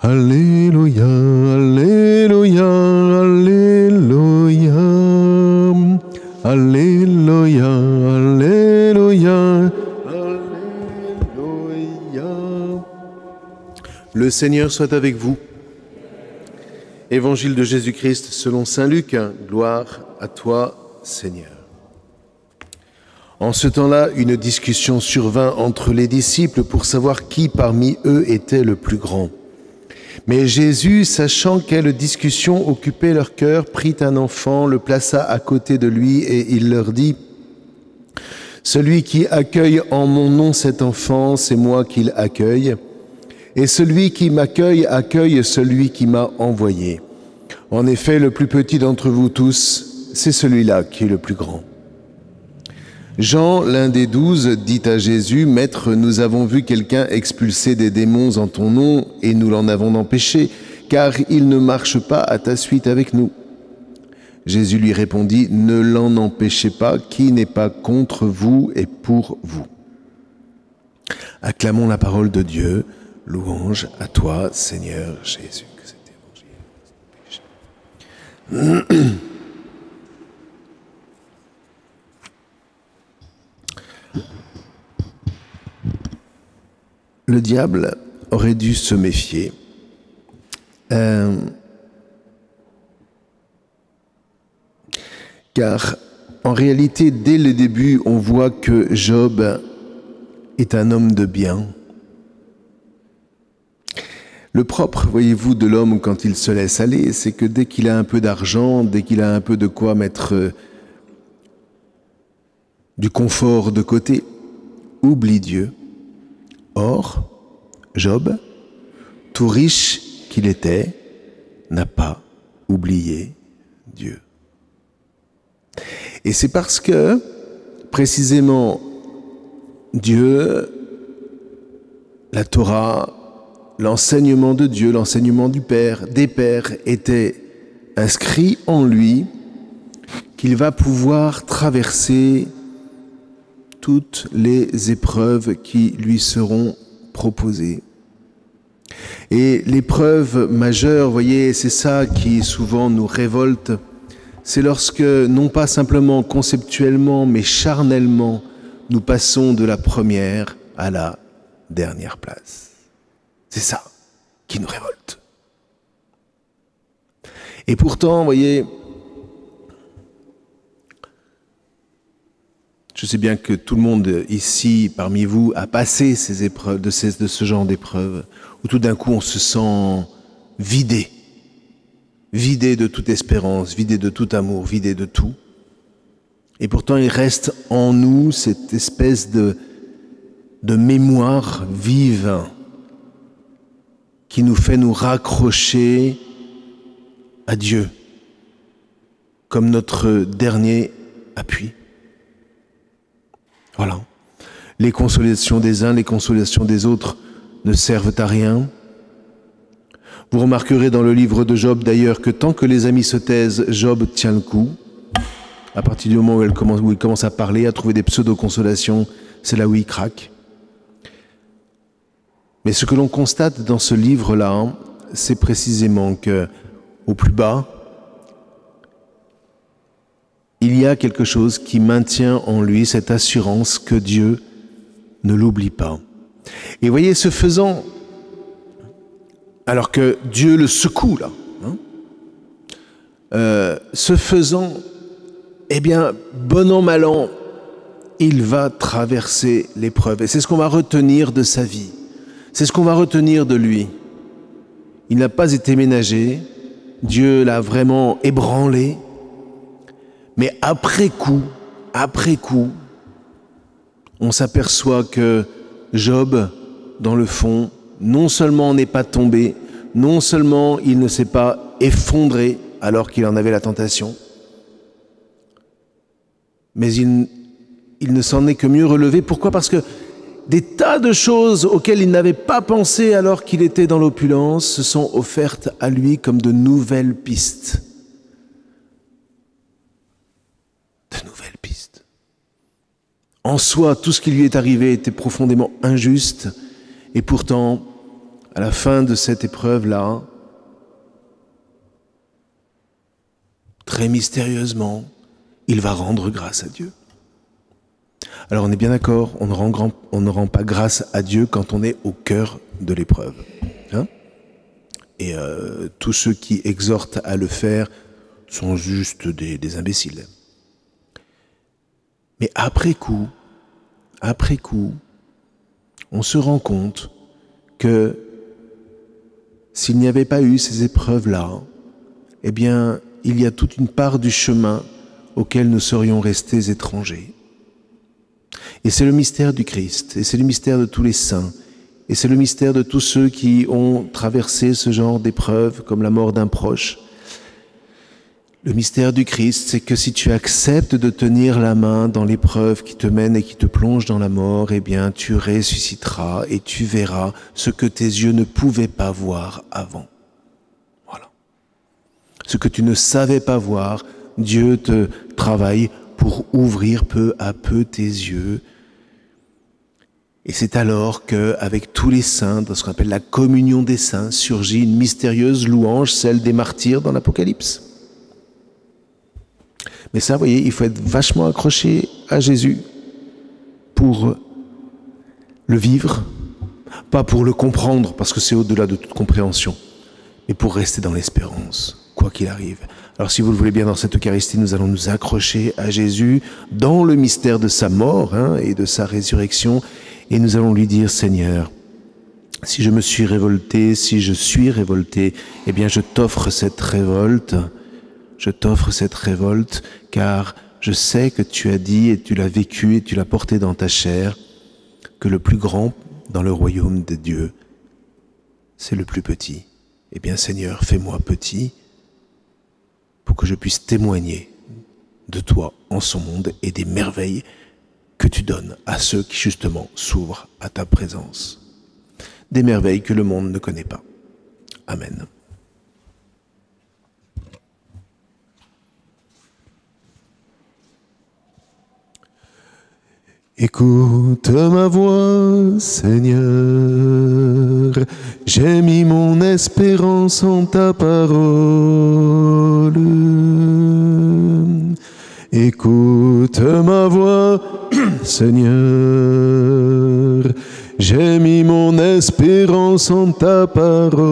Alléluia, Alléluia, Alléluia, Alléluia, Alléluia, Alléluia. Le Seigneur soit avec vous. Évangile de Jésus-Christ selon saint Luc, gloire à toi, Seigneur. En ce temps-là, une discussion survint entre les disciples pour savoir qui parmi eux était le plus grand. Mais Jésus, sachant quelle discussion occupait leur cœur, prit un enfant, le plaça à côté de lui et il leur dit : « Celui qui accueille en mon nom cet enfant, c'est moi qu'il accueille. Et celui qui m'accueille, accueille celui qui m'a envoyé. En effet, le plus petit d'entre vous tous, c'est celui-là qui est le plus grand. » Jean, l'un des 12, dit à Jésus : « Maître, nous avons vu quelqu'un expulser des démons en ton nom, et nous l'en avons empêché, car il ne marche pas à ta suite avec nous. » Jésus lui répondit : « Ne l'en empêchez pas, qui n'est pas contre vous et pour vous. » Acclamons la parole de Dieu. Louange à toi, Seigneur Jésus. Que cet évangile. Le diable aurait dû se méfier. Car en réalité, dès le début, on voit que Job est un homme de bien. Le propre, voyez-vous, de l'homme quand il se laisse aller, c'est que dès qu'il a un peu d'argent, dès qu'il a un peu de quoi mettre du confort de côté, oublie Dieu. Or, Job, tout riche qu'il était, n'a pas oublié Dieu. Et c'est parce que, précisément, Dieu, la Torah, l'enseignement de Dieu, l'enseignement du Père, des Pères, était inscrit en lui, qu'il va pouvoir traverser toutes les épreuves qui lui seront proposées. Et l'épreuve majeure, vous voyez, c'est ça qui souvent nous révolte, c'est lorsque, non pas simplement conceptuellement, mais charnellement, nous passons de la première à la dernière place. C'est ça qui nous révolte. Et pourtant, vous voyez, je sais bien que tout le monde ici, parmi vous, a passé ces épreuves, de ce genre d'épreuves, où tout d'un coup on se sent vidé, vidé de toute espérance, vidé de tout amour, vidé de tout. Et pourtant il reste en nous cette espèce de mémoire vive qui nous fait nous raccrocher à Dieu comme notre dernier appui. Voilà. Les consolations des uns, les consolations des autres ne servent à rien. Vous remarquerez dans le livre de Job d'ailleurs que tant que les amis se taisent, Job tient le coup. À partir du moment où il commence à parler, à trouver des pseudo-consolations, c'est là où il craque. Mais ce que l'on constate dans ce livre-là, c'est précisément que, au plus bas, il y a quelque chose qui maintient en lui cette assurance que Dieu ne l'oublie pas. Et voyez, ce faisant, alors que Dieu le secoue là, ce faisant, eh bien, bon an, mal an, il va traverser l'épreuve. Et c'est ce qu'on va retenir de sa vie. C'est ce qu'on va retenir de lui. Il n'a pas été ménagé. Dieu l'a vraiment ébranlé. Mais après coup, on s'aperçoit que Job, dans le fond, non seulement n'est pas tombé, non seulement il ne s'est pas effondré alors qu'il en avait la tentation, mais il ne s'en est que mieux relevé. Pourquoi ? Parce que des tas de choses auxquelles il n'avait pas pensé alors qu'il était dans l'opulence se sont offertes à lui comme de nouvelles pistes. En soi, tout ce qui lui est arrivé était profondément injuste, et pourtant, à la fin de cette épreuve-là, très mystérieusement, il va rendre grâce à Dieu. Alors on est bien d'accord, on ne rend pas grâce à Dieu quand on est au cœur de l'épreuve. Hein? Et tous ceux qui exhortent à le faire sont juste des imbéciles. Mais après coup, on se rend compte que s'il n'y avait pas eu ces épreuves-là, eh bien, il y a toute une part du chemin auquel nous serions restés étrangers. Et c'est le mystère du Christ, et c'est le mystère de tous les saints, et c'est le mystère de tous ceux qui ont traversé ce genre d'épreuves, comme la mort d'un proche. Le mystère du Christ, c'est que si tu acceptes de tenir la main dans l'épreuve qui te mène et qui te plonge dans la mort, eh bien, tu ressusciteras et tu verras ce que tes yeux ne pouvaient pas voir avant. Voilà. Ce que tu ne savais pas voir, Dieu te travaille pour ouvrir peu à peu tes yeux. Et c'est alors qu'avec tous les saints, dans ce qu'on appelle la communion des saints, surgit une mystérieuse louange, celle des martyrs dans l'Apocalypse. Mais ça, vous voyez, il faut être vachement accroché à Jésus pour le vivre, pas pour le comprendre, parce que c'est au-delà de toute compréhension, mais pour rester dans l'espérance, quoi qu'il arrive. Alors si vous le voulez bien, dans cette Eucharistie, nous allons nous accrocher à Jésus dans le mystère de sa mort et de sa résurrection, et nous allons lui dire, Seigneur, si je me suis révolté, si je suis révolté, eh bien je t'offre cette révolte, car je sais que tu as dit et tu l'as vécu et tu l'as porté dans ta chair, que le plus grand dans le royaume de Dieu, c'est le plus petit. Eh bien Seigneur, fais-moi petit pour que je puisse témoigner de toi en son monde et des merveilles que tu donnes à ceux qui justement s'ouvrent à ta présence. Des merveilles que le monde ne connaît pas. Amen. Écoute ma voix, Seigneur, j'ai mis mon espérance en ta parole. Écoute ma voix, Seigneur, j'ai mis mon espérance en ta parole.